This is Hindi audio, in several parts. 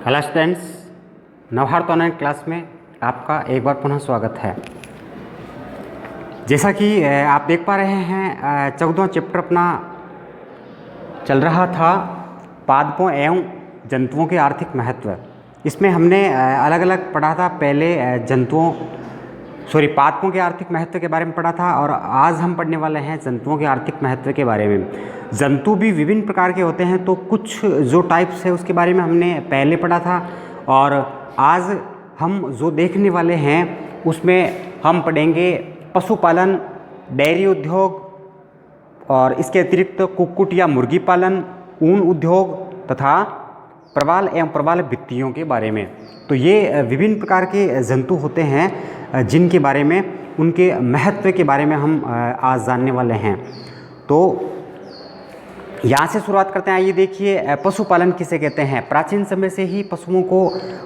Hello students, Navbharat online class में आपका एक बार पुनः स्वागत है। जैसा कि आप देख पा रहे हैं 14वां चैप्टर अपना चल रहा था पादपों एवं जंतुओं के आर्थिक महत्व। इसमें हमने अलग अलग पढ़ा था। पहले पादपों के आर्थिक महत्व के बारे में पढ़ा था और आज हम पढ़ने वाले हैं जंतुओं के आर्थिक महत्व के बारे में। जंतु भी विभिन्न प्रकार के होते हैं, तो कुछ जो टाइप्स है उसके बारे में हमने पहले पढ़ा था और आज हम जो देखने वाले हैं उसमें हम पढ़ेंगे पशुपालन, डेयरी उद्योग और इसके अतिरिक्त कुक्कुट या मुर्गी पालन, ऊन उद्योग तथा प्रवाल एवं प्रवाल भित्तियों के बारे में। तो ये विभिन्न प्रकार के जंतु होते हैं जिनके बारे में, उनके महत्व के बारे में हम आज जानने वाले हैं। तो यहाँ से शुरुआत करते हैं। आइए देखिए, पशुपालन किसे कहते हैं। प्राचीन समय से ही पशुओं को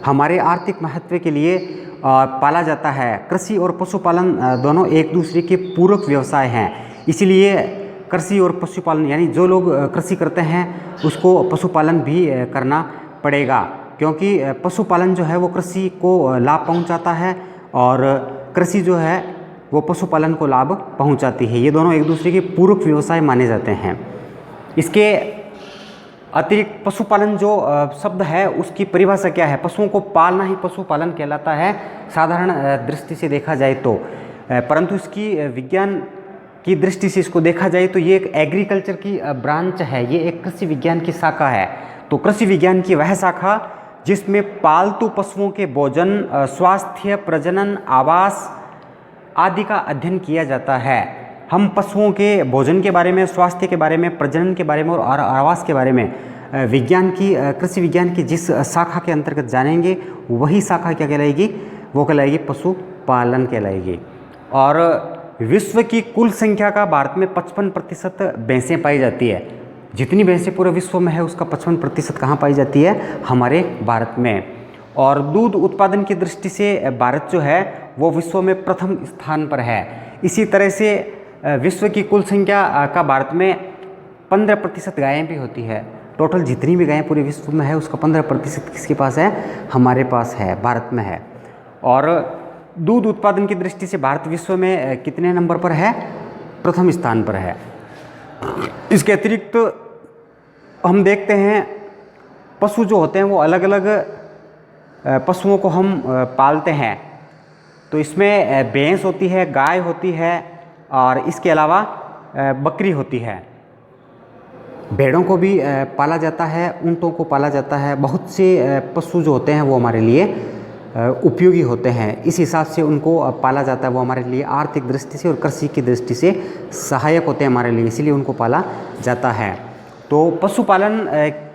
हमारे आर्थिक महत्व के लिए पाला जाता है। कृषि और पशुपालन दोनों एक दूसरे के पूरक व्यवसाय हैं, इसीलिए कृषि और पशुपालन यानी जो लोग कृषि करते हैं उसको पशुपालन भी करना पड़ेगा, क्योंकि पशुपालन जो है वो कृषि को लाभ पहुंचाता है और कृषि जो है वो पशुपालन को लाभ पहुंचाती है। ये दोनों एक दूसरे के पूरक व्यवसाय माने जाते हैं। इसके अतिरिक्त पशुपालन जो शब्द है उसकी परिभाषा क्या है। पशुओं को पालना ही पशुपालन कहलाता है साधारण दृष्टि से देखा जाए तो, परंतु इसकी विज्ञान की दृष्टि से इसको देखा जाए तो ये एक एग्रीकल्चर की ब्रांच है, ये एक कृषि विज्ञान की शाखा है। तो कृषि विज्ञान की वह शाखा जिसमें पालतू पशुओं के भोजन, स्वास्थ्य, प्रजनन, आवास आदि का अध्ययन किया जाता है। हम पशुओं के भोजन के बारे में, स्वास्थ्य के बारे में, प्रजनन के बारे में और आवास के बारे में विज्ञान की कृषि विज्ञान की जिस शाखा के अंतर्गत जानेंगे वही शाखा क्या कहलाएगी, वो कहलाएगी पशुपालन कहलाएगी। और विश्व की कुल संख्या का भारत में 55% भैंसें पाई जाती है। जितनी भैंसें पूरे विश्व में है उसका 55% कहाँ पाई जाती है, हमारे भारत में। और दूध उत्पादन की दृष्टि से भारत जो है वो विश्व में प्रथम स्थान पर है। इसी तरह से विश्व की कुल संख्या का भारत में 15% गायें भी होती है। टोटल जितनी भी गायें पूरे विश्व में है उसका 15% किसके पास है, हमारे पास है, भारत में है। और दूध उत्पादन की दृष्टि से भारत विश्व में कितने नंबर पर है, प्रथम स्थान पर है। इसके अतिरिक्त हम देखते हैं पशु जो होते हैं वो अलग अलग पशुओं को हम पालते हैं। तो इसमें भैंस होती है, गाय होती है और इसके अलावा बकरी होती है। भेड़ों को भी पाला जाता है, ऊँटों को पाला जाता है। बहुत से पशु जो होते हैं वो हमारे लिए उपयोगी होते हैं, इस हिसाब से उनको पाला जाता है। वो हमारे लिए आर्थिक दृष्टि से और कृषि की दृष्टि से सहायक होते हैं हमारे लिए, इसीलिए उनको पाला जाता है। तो पशुपालन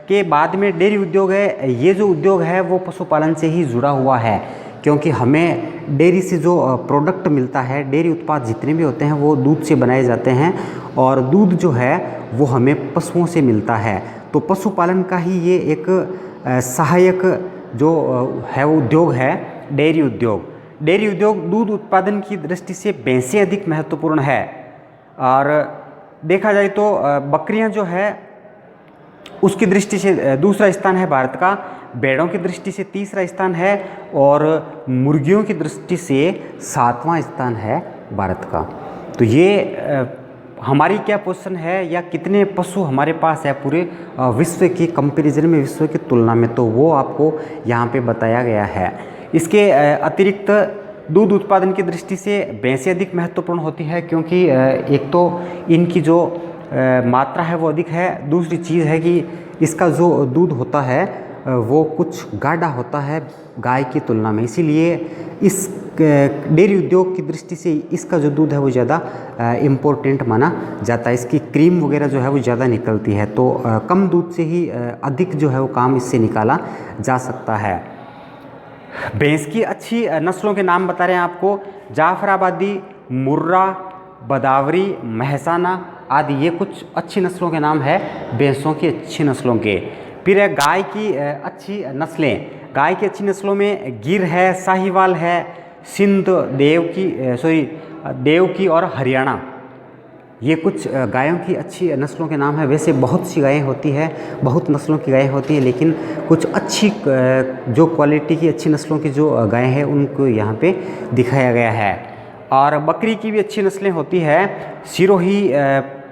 के बाद में डेयरी उद्योग है। ये जो उद्योग है वो पशुपालन से ही जुड़ा हुआ है, क्योंकि हमें डेयरी से जो प्रोडक्ट मिलता है, डेयरी उत्पाद जितने भी होते हैं वो दूध से बनाए जाते हैं और दूध जो है वो हमें पशुओं से मिलता है। तो पशुपालन का ही ये एक सहायक जो है वो उद्योग है डेयरी उद्योग। डेयरी उद्योग दूध उत्पादन की दृष्टि से भैंसें अधिक महत्वपूर्ण है। और देखा जाए तो बकरियां जो है उसकी दृष्टि से दूसरा स्थान है भारत का, भेड़ों की दृष्टि से तीसरा स्थान है और मुर्गियों की दृष्टि से 7वां स्थान है भारत का। तो ये हमारी क्या पोजीशन है या कितने पशु हमारे पास है पूरे विश्व की कंपैरिजन में, विश्व की तुलना में, तो वो आपको यहाँ पे बताया गया है। इसके अतिरिक्त दूध उत्पादन की दृष्टि से भैंसें अधिक महत्वपूर्ण होती है, क्योंकि एक तो इनकी जो मात्रा है वो अधिक है। दूसरी चीज़ है कि इसका जो दूध होता है वो कुछ गाढ़ा होता है गाय की तुलना में, इसीलिए इस डेयरी उद्योग की दृष्टि से इसका जो दूध है वो ज़्यादा इम्पोर्टेंट माना जाता है। इसकी क्रीम वगैरह जो है वो ज़्यादा निकलती है, तो कम दूध से ही अधिक जो है वो काम इससे निकाला जा सकता है। भैंस की अच्छी नस्लों के नाम बता रहे हैं आपको। जाफराबादी, मुर्रा, बदावरी, महसाना आदि, ये कुछ अच्छी नस्लों के नाम है भैंसों की अच्छी नस्लों के। फिर है गाय की अच्छी नस्लें। गाय की अच्छी नस्लों में गिर है, साहिवाल है, सिंध, देव की और हरियाणा। ये कुछ गायों की अच्छी नस्लों के नाम है। वैसे बहुत सी गायें होती है, बहुत नस्लों की गायें होती है, लेकिन कुछ अच्छी जो क्वालिटी की अच्छी नस्लों की जो गायें हैं उनको यहाँ पे दिखाया गया है। और बकरी की भी अच्छी नस्लें होती है, सिरोही,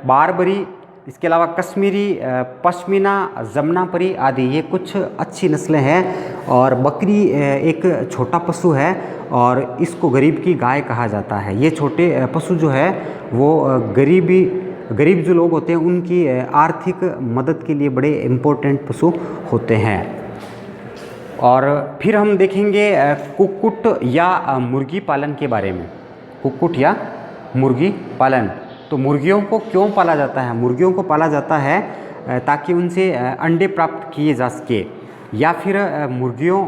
बारबरी, इसके अलावा कश्मीरी, पश्मीना, जमनापरी आदि, ये कुछ अच्छी नस्लें हैं। और बकरी एक छोटा पशु है और इसको गरीब की गाय कहा जाता है। ये छोटे पशु जो है वो गरीब जो लोग होते हैं उनकी आर्थिक मदद के लिए बड़े इम्पोर्टेंट पशु होते हैं। और फिर हम देखेंगे कुक्कुट या मुर्गी पालन के बारे में। कुक्कुट या मुर्गी पालन, तो मुर्गियों को क्यों पाला जाता है? मुर्गियों को पाला जाता है ताकि उनसे अंडे प्राप्त किए जा सके, या फिर मुर्गियों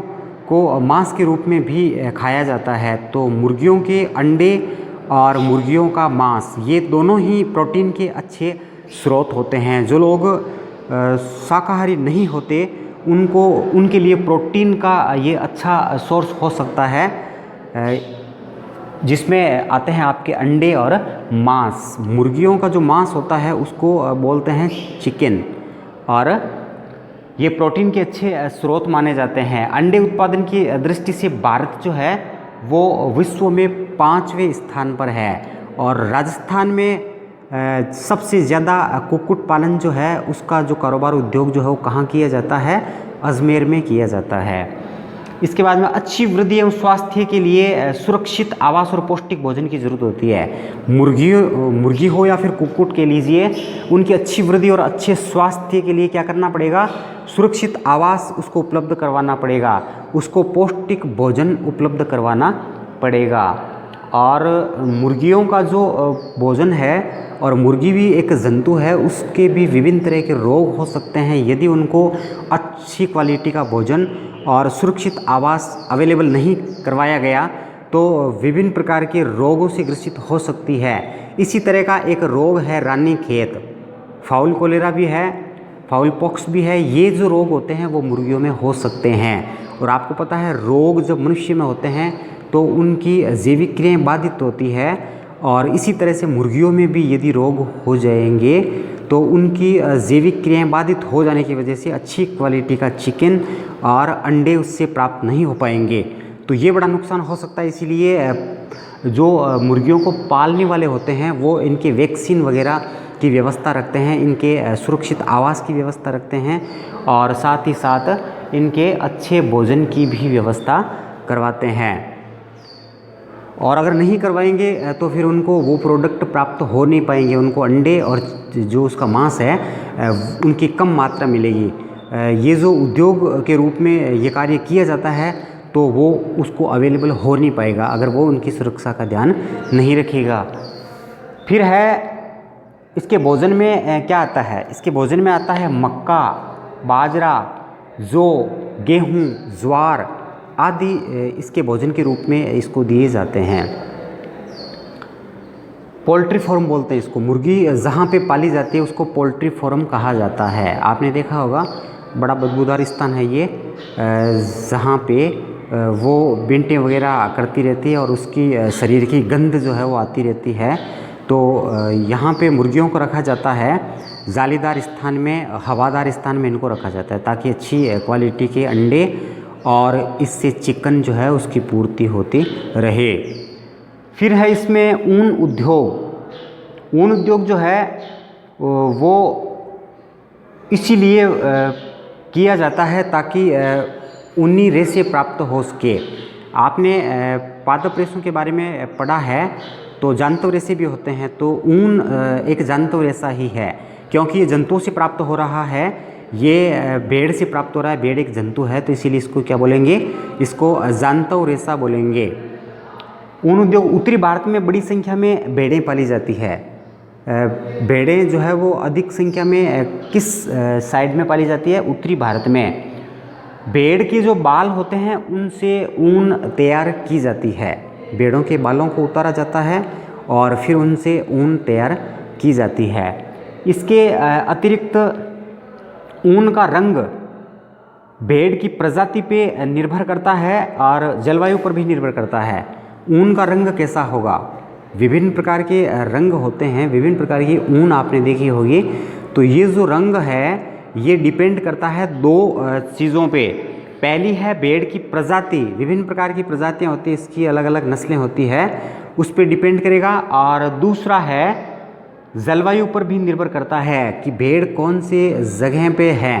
को मांस के रूप में भी खाया जाता है। तो मुर्गियों के अंडे और मुर्गियों का मांस, ये दोनों ही प्रोटीन के अच्छे स्रोत होते हैं। जो लोग शाकाहारी नहीं होते उनके लिए प्रोटीन का ये अच्छा सोर्स हो सकता है, जिसमें आते हैं आपके अंडे और मांस। मुर्गियों का जो मांस होता है उसको बोलते हैं चिकन, और ये प्रोटीन के अच्छे स्रोत माने जाते हैं। अंडे उत्पादन की दृष्टि से भारत जो है वो विश्व में 5वें स्थान पर है। और राजस्थान में सबसे ज़्यादा कुक्कुट पालन जो है उसका जो कारोबार उद्योग जो है वो कहाँ किया जाता है? अजमेर में किया जाता है। इसके बाद में अच्छी वृद्धि एवं स्वास्थ्य के लिए सुरक्षित आवास और पौष्टिक भोजन की जरूरत होती है। मुर्गी हो या फिर कुक्कुट के लीजिए, उनकी अच्छी वृद्धि और अच्छे स्वास्थ्य के लिए क्या करना पड़ेगा? सुरक्षित आवास उसको उपलब्ध करवाना पड़ेगा, उसको पौष्टिक भोजन उपलब्ध करवाना पड़ेगा। और मुर्गियों का जो भोजन है, और मुर्गी भी एक जंतु है, उसके भी विभिन्न तरह के रोग हो सकते हैं। यदि उनको अच्छी क्वालिटी का भोजन और सुरक्षित आवास अवेलेबल नहीं करवाया गया तो विभिन्न प्रकार के रोगों से ग्रसित हो सकती है। इसी तरह का एक रोग है रानीखेत, फाउल कोलेरा भी है, फाउल पॉक्स भी है। ये जो रोग होते हैं वो मुर्गियों में हो सकते हैं। और आपको पता है रोग जब मनुष्य में होते हैं तो उनकी जैविक क्रियाएं बाधित होती है, और इसी तरह से मुर्गियों में भी यदि रोग हो जाएंगे तो उनकी जैविक क्रियाएं बाधित हो जाने की वजह से अच्छी क्वालिटी का चिकन और अंडे उससे प्राप्त नहीं हो पाएंगे। तो ये बड़ा नुकसान हो सकता है। इसीलिए जो मुर्गियों को पालने वाले होते हैं वो इनके वैक्सीन वगैरह की व्यवस्था रखते हैं, इनके सुरक्षित आवास की व्यवस्था रखते हैं, और साथ ही साथ इनके अच्छे भोजन की भी व्यवस्था करवाते हैं। और अगर नहीं करवाएंगे तो फिर उनको वो प्रोडक्ट प्राप्त हो नहीं पाएंगे, उनको अंडे और जो उसका मांस है उनकी कम मात्रा मिलेगी। ये जो उद्योग के रूप में ये कार्य किया जाता है तो वो उसको अवेलेबल हो नहीं पाएगा अगर वो उनकी सुरक्षा का ध्यान नहीं रखेगा। फिर है इसके भोजन में क्या आता है? इसके भोजन में आता है मक्का, बाजरा, जौ, गेहूँ, ज्वार आदि इसके भोजन के रूप में इसको दिए जाते हैं। पोल्ट्री फार्म बोलते हैं इसको। मुर्गी जहाँ पे पाली जाती है उसको पोल्ट्री फार्म कहा जाता है। आपने देखा होगा बड़ा बदबूदार स्थान है ये, जहाँ पे वो बींटें वगैरह करती रहती है और उसकी शरीर की गंध जो है वो आती रहती है। तो यहाँ पे मुर्गियों को रखा जाता है जालीदार स्थान में, हवादार स्थान में इनको रखा जाता है ताकि अच्छी क्वालिटी के अंडे और इससे चिकन जो है उसकी पूर्ति होती रहे। फिर है इसमें ऊन उद्योग। ऊन उद्योग जो है वो इसीलिए किया जाता है ताकि ऊनी रेशे प्राप्त हो सके। आपने पादप रेशों के बारे में पढ़ा है तो जांतव रेशे भी होते हैं। तो ऊन एक जांतव रेशा ही है, क्योंकि ये जंतुओं से प्राप्त हो रहा है, ये भेड़ से प्राप्त हो रहा है। भेड़ एक जंतु है तो इसीलिए इसको क्या बोलेंगे? इसको जांतव रेशा बोलेंगे। ऊन उद्योग उत्तरी भारत में बड़ी संख्या में भेड़ें पाली जाती है। भेड़ें जो है वो अधिक संख्या में किस साइड में पाली जाती है? उत्तरी भारत में। भेड़ के जो बाल होते हैं उनसे ऊन तैयार की जाती है। भेड़ों के बालों को उतारा जाता है और फिर उनसे ऊन तैयार की जाती है। इसके अतिरिक्त ऊन का रंग भेड़ की प्रजाति पे निर्भर करता है और जलवायु पर भी निर्भर करता है। ऊन का रंग कैसा होगा? विभिन्न प्रकार के रंग होते हैं, विभिन्न प्रकार की ऊन आपने देखी होगी। तो ये जो रंग है ये डिपेंड करता है दो चीज़ों पे। पहली है भेड़ की प्रजाति, विभिन्न प्रकार की प्रजातियाँ होती हैं, इसकी अलग अलग नस्लें होती है, उस पर डिपेंड करेगा। और दूसरा है जलवायु पर भी निर्भर करता है कि भेड़ कौन से जगह पे है,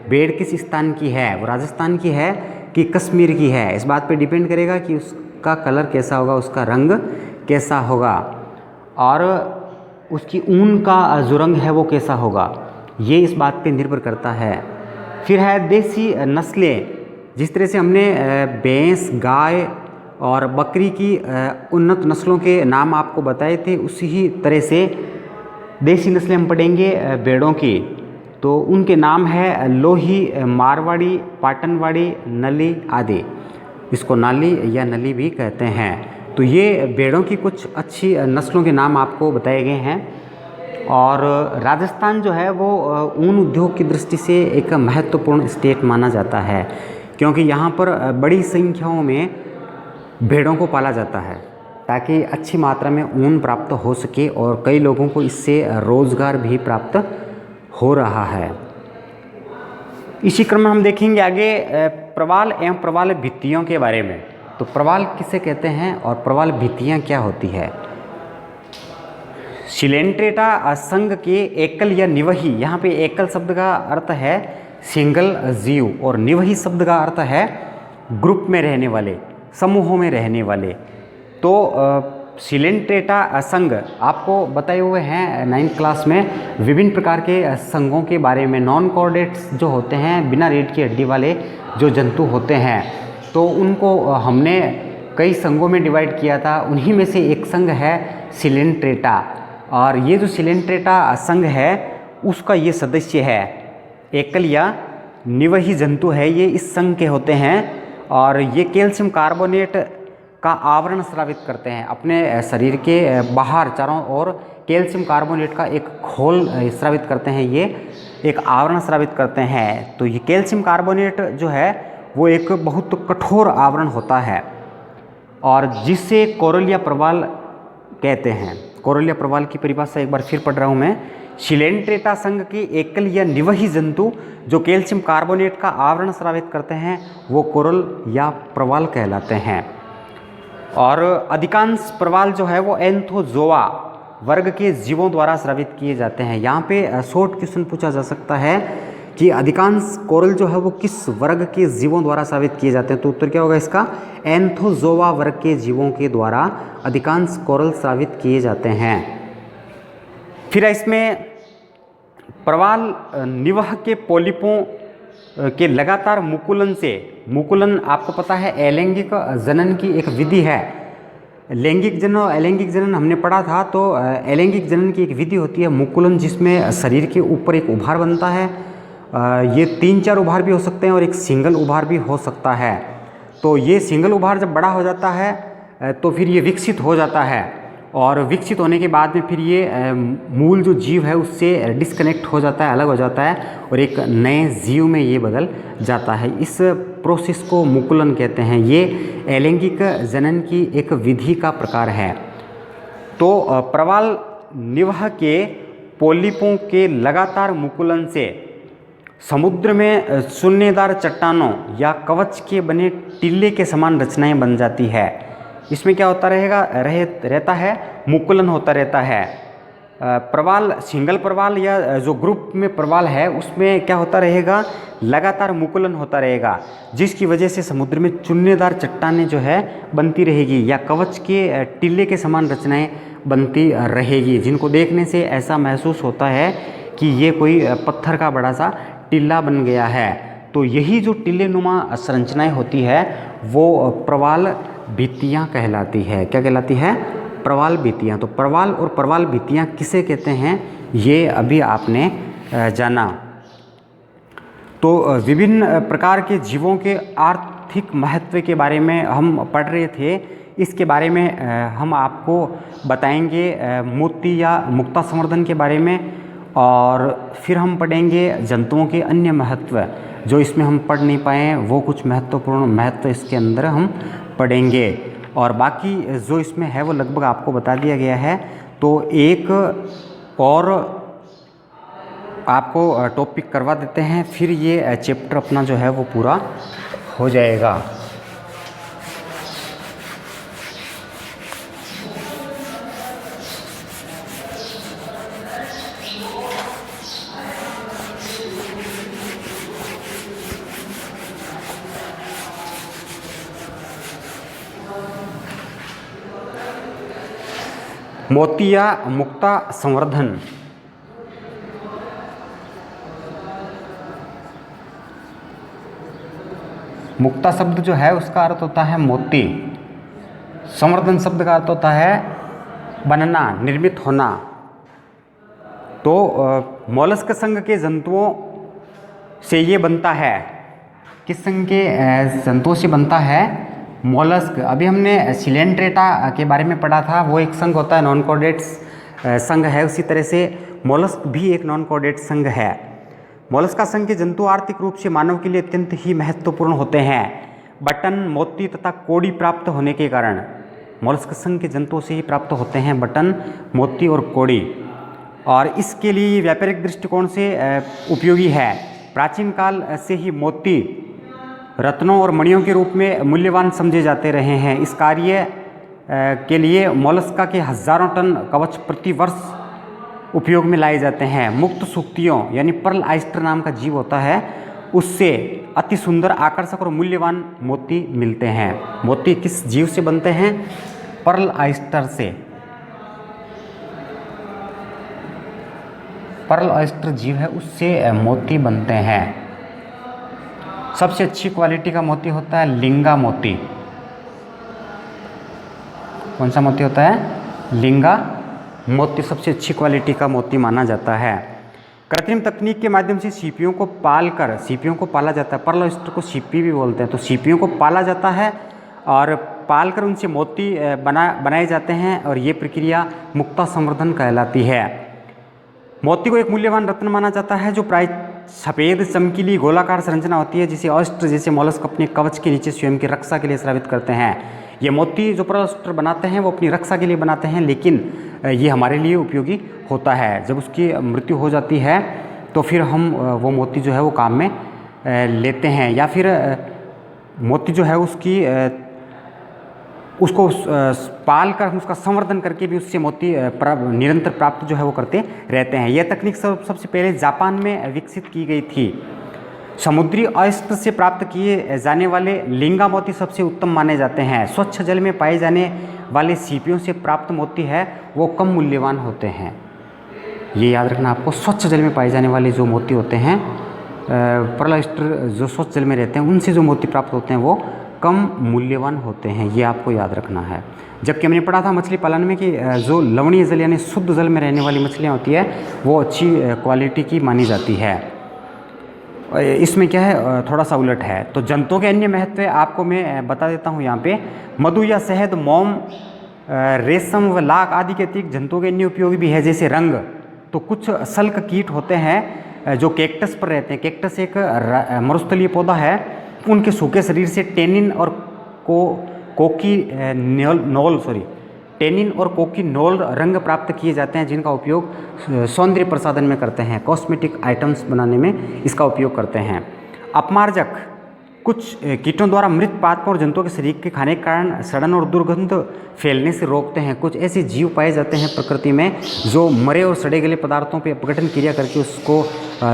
भेड़ किस स्थान की है, वो राजस्थान की है कि कश्मीर की है, इस बात पे डिपेंड करेगा कि उसका कलर कैसा होगा, उसका रंग कैसा होगा और उसकी ऊन का जो रंग है वो कैसा होगा, ये इस बात पे निर्भर करता है। फिर है देसी नस्लें, जिस तरह से हमने भैंस, गाय और बकरी की उन्नत नस्लों के नाम आपको बताए थे, उसी ही तरह से देसी नस्लें हम पढ़ेंगे भेड़ों की। तो उनके नाम है लोही, मारवाड़ी, पाटनवाड़ी, नली आदि। इसको नाली या नली भी कहते हैं। तो ये भेड़ों की कुछ अच्छी नस्लों के नाम आपको बताए गए हैं। और राजस्थान जो है वो ऊन उद्योग की दृष्टि से एक महत्वपूर्ण स्टेट माना जाता है, क्योंकि यहाँ पर बड़ी संख्याओं में भेड़ों को पाला जाता है ताकि अच्छी मात्रा में ऊन प्राप्त हो सके और कई लोगों को इससे रोज़गार भी प्राप्त हो रहा है। इसी क्रम में हम देखेंगे आगे प्रवाल एवं प्रवाल भित्तियों के बारे में। तो प्रवाल किसे कहते हैं और प्रवाल भित्तियाँ क्या होती है। सिलेंट्रेटा संघ के एकल या निवही, यहाँ पे एकल शब्द का अर्थ है सिंगल जीव और निवही शब्द का अर्थ है ग्रुप में रहने वाले, समूहों में रहने वाले। तो सिलेंट्रेटा संघ आपको बताए हुए हैं 9th क्लास में विभिन्न प्रकार के संघों के बारे में। नॉन कॉर्डेट्स जो होते हैं, बिना रीढ़ की हड्डी वाले जो जंतु होते हैं, तो उनको हमने कई संघों में डिवाइड किया था। उन्हीं में से एक संघ है सिलेंट्रेटा, और ये जो सिलेंट्रेटा संघ है उसका ये सदस्य है, एकल या निवही जंतु है, ये इस संघ के होते हैं। और ये कैल्शियम कार्बोनेट का आवरण स्रावित करते हैं अपने शरीर के बाहर, चारों ओर कैल्शियम कार्बोनेट का एक खोल स्रावित करते हैं, ये एक आवरण स्रावित करते हैं। तो ये कैल्शियम कार्बोनेट जो है वो एक बहुत कठोर आवरण होता है और जिसे कोरल या प्रवाल कहते हैं। कोरल या प्रवाल की परिभाषा एक बार फिर पढ़ रहा हूँ मैं। सिलेंट्रेटा संघ के एकल या निवही जंतु जो कैल्शियम कार्बोनेट का आवरण स्रावित करते हैं वो कोरल या प्रवाल कहलाते हैं। और अधिकांश प्रवाल जो है वो एंथोजोआ वर्ग के जीवों द्वारा स्रावित किए जाते हैं। यहाँ पे शॉर्ट क्वेश्चन पूछा जा सकता है कि अधिकांश कोरल जो है वो किस वर्ग के जीवों द्वारा स्रावित किए जाते हैं, तो उत्तर क्या होगा इसका, एंथोजोआ वर्ग के जीवों के द्वारा अधिकांश कोरल स्रावित किए जाते हैं। फिर इसमें प्रवाल निवह के पोलिपों के लगातार मुकुलन से, मुकुलन आपको पता है अलैंगिक जनन की एक विधि है। लैंगिक जनन और अलैंगिक जनन हमने पढ़ा था। तो अलैंगिक जनन की एक विधि होती है मुकुलन, जिसमें शरीर के ऊपर एक उभार बनता है। ये 3-4 उभार भी हो सकते हैं और एक सिंगल उभार भी हो सकता है। तो ये सिंगल उभार जब बड़ा हो जाता है तो फिर ये विकसित हो जाता है और विकसित होने के बाद में फिर ये मूल जो जीव है उससे डिस्कनेक्ट हो जाता है, अलग हो जाता है और एक नए जीव में ये बदल जाता है। इस प्रोसेस को मुकुलन कहते हैं। ये अलैंगिक जनन की एक विधि का प्रकार है। तो प्रवाल निवह के पोलिपों के लगातार मुकुलन से समुद्र में शून्यदार चट्टानों या कवच के बने टिल्ले के समान रचनाएं बन जाती है। इसमें क्या होता रहता है, मुकुलन होता रहता है। प्रवाल, सिंगल प्रवाल या जो ग्रुप में प्रवाल है उसमें क्या होता रहेगा, लगातार मुकुलन होता रहेगा, जिसकी वजह से समुद्र में चुन्नेदार चट्टानें जो है बनती रहेगी या कवच के टिल्ले के समान रचनाएं बनती रहेगी, जिनको देखने से ऐसा महसूस होता है कि ये कोई पत्थर का बड़ा सा टिल्ला बन गया है। तो यही जो टिल्ले नुमा संरचनाएँ होती है वो प्रवाल भित्तियाँ कहलाती है। क्या कहलाती है, प्रवाल भित्तियाँ। तो प्रवाल और प्रवाल भित्तियाँ किसे कहते हैं ये अभी आपने जाना। तो विभिन्न प्रकार के जीवों के आर्थिक महत्व के बारे में हम पढ़ रहे थे। इसके बारे में हम आपको बताएंगे मोती या मुक्ता संवर्धन के बारे में, और फिर हम पढ़ेंगे जंतुओं के अन्य महत्व जो इसमें हम पढ़ नहीं पाए, वो कुछ महत्वपूर्ण महत्व इसके अंदर हम पढ़ेंगे। और बाकी जो इसमें है वो लगभग आपको बता दिया गया है। तो एक और आपको टॉपिक करवा देते हैं, फिर ये चैप्टर अपना जो है वो पूरा हो जाएगा। मोती या मुक्ता संवर्धन। मुक्ता शब्द जो है उसका अर्थ होता है मोती, संवर्धन शब्द का अर्थ होता है बनना, निर्मित होना। तो मोलस्क संघ के जंतुओं से ये बनता है। किस संघ के जंतुओं से बनता है? मोलस्क। अभी हमने सिलेंट्रेटा के बारे में पढ़ा था, वो एक संघ होता है, नॉन कोऑर्डिनेट्स संघ है। उसी तरह से मोलस्क भी एक नॉन कोऑर्डिनेट संघ है। मोलस्का संघ के जंतु आर्थिक रूप से मानव के लिए अत्यंत ही महत्वपूर्ण होते हैं। बटन, मोती तथा कोड़ी प्राप्त होने के कारण मोलस्क संघ के जंतुओं से ही प्राप्त होते हैं बटन, मोती और कोड़ी। और इसके लिए ये व्यापारिक दृष्टिकोण से उपयोगी है। प्राचीन काल से ही मोती रत्नों और मणियों के रूप में मूल्यवान समझे जाते रहे हैं। इस कार्य के लिए मोलस्का के हजारों टन कवच प्रति वर्ष उपयोग में लाए जाते हैं। मुक्त सूक्तियों यानी पर्ल ऑयस्टर नाम का जीव होता है, उससे अति सुंदर, आकर्षक और मूल्यवान मोती मिलते हैं। मोती किस जीव से बनते हैं? पर्ल ऑयस्टर से। पर्ल ऑयस्टर जीव है, उससे मोती बनते हैं। सबसे अच्छी क्वालिटी का मोती होता है लिंगा मोती। कौन सा मोती होता है? लिंगा मोती सबसे अच्छी क्वालिटी का मोती माना जाता है। कृत्रिम तकनीक के माध्यम से सीपियों को पाला जाता है। पर्ल ऑयस्टर को सीपी भी बोलते हैं। तो सीपियों को पाला जाता है और पालकर उनसे मोती बनाए जाते हैं, और ये प्रक्रिया मुक्ता संवर्धन कहलाती है। मोती को एक मूल्यवान रत्न माना जाता है, जो प्राय सफ़ेद चमकीली गोलाकार संरचना होती है, जिसे ऑयस्टर जैसे मोलस्क अपने कवच के नीचे स्वयं की रक्षा के लिए स्रावित करते हैं। ये मोती जो पर्ल ऑयस्टर बनाते हैं वो अपनी रक्षा के लिए बनाते हैं, लेकिन ये हमारे लिए उपयोगी होता है। जब उसकी मृत्यु हो जाती है तो फिर हम वो मोती जो है वो काम में लेते हैं, या फिर मोती जो है उसको पाल कर उसका संवर्धन करके भी उससे मोती निरंतर प्राप्त जो है वो करते रहते हैं। यह तकनीक सबसे पहले जापान में विकसित की गई थी। समुद्री ऑयस्टर से प्राप्त किए जाने वाले लिंगा मोती सबसे उत्तम माने जाते हैं। स्वच्छ जल में पाए जाने वाले सीपियों से प्राप्त मोती है वो कम मूल्यवान होते हैं। ये याद रखना आपको, स्वच्छ जल में पाए जाने वाले जो मोती होते हैं, पर्ल ऑयस्टर जो स्वच्छ जल में रहते हैं, उनसे जो मोती प्राप्त होते हैं वो कम मूल्यवान होते हैं। ये आपको याद रखना है। जबकि हमने पढ़ा था मछली पालन में कि जो लवणीय जल यानी शुद्ध जल में रहने वाली मछलियाँ होती है वो अच्छी क्वालिटी की मानी जाती है। इसमें क्या है, थोड़ा सा उलट है। तो जंतुओं के अन्य महत्व आपको मैं बता देता हूँ यहाँ पे। मधु या शहद, मोम, रेशम व लाख आदि के अतिरिक्त जंतुओं के अन्य उपयोगी भी है, जैसे रंग। तो कुछ शल्क कीट होते हैं जो कैक्टस पर रहते हैं। कैक्टस एक मरुस्थलीय पौधा है। उनके सूखे शरीर से टेनिन और कोकीनोल रंग प्राप्त किए जाते हैं, जिनका उपयोग सौंदर्य प्रसाधन में करते हैं। कॉस्मेटिक आइटम्स बनाने में इसका उपयोग करते हैं। अपमार्जक कुछ कीटों द्वारा मृत पादपों और जंतुओं के शरीर के खाने के कारण सड़न और दुर्गंध फैलने से रोकते हैं। कुछ ऐसे जीव पाए जाते हैं प्रकृति में जो मरे और सड़े गले पदार्थों पर अपघटन क्रिया करके उसको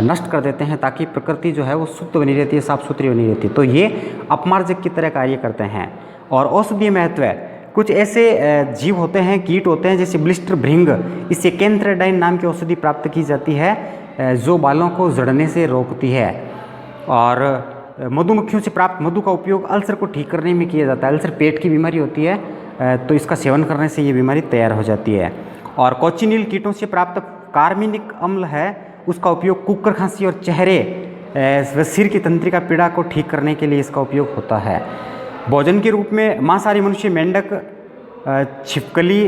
नष्ट कर देते हैं, ताकि प्रकृति जो है वो शुद्ध बनी रहती है, साफ सुथरी बनी रहती है। तो ये अपमार्जक की तरह कार्य करते हैं। और औषधीय महत्व है, कुछ ऐसे जीव होते हैं, कीट होते हैं, जैसे ब्लिस्टर भृंग, इससे केंथ्रेडाइन नाम की औषधि प्राप्त की जाती है जो बालों को झड़ने से रोकती है। और मधुमक्खियों से प्राप्त मधु का उपयोग अल्सर को ठीक करने में किया जाता है। अल्सर पेट की बीमारी होती है, तो इसका सेवन करने से ये बीमारी तैयार हो जाती है। और कोचिनिल कीटों से प्राप्त कार्मिनिक अम्ल है, उसका उपयोग कुकर खांसी और चेहरे व सिर की तंत्रिका पीड़ा को ठीक करने के लिए इसका उपयोग होता है। भोजन के रूप में मांसाहारी मनुष्य मेंढक, छिपकली,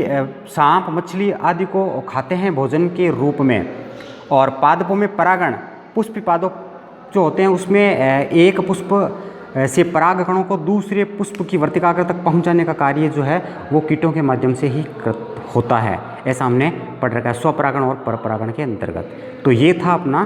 सांप, मछली आदि को खाते हैं भोजन के रूप में। और पादपों में परागण, पुष्प पादप जो होते हैं उसमें एक पुष्प से परागकणों को दूसरे पुष्प की वर्तिकाग्र तक पहुंचाने का कार्य जो है वो कीटों के माध्यम से ही होता है। ऐसा हमने पढ़ रखा है स्वपरागण और परपरागण के अंतर्गत। तो ये था अपना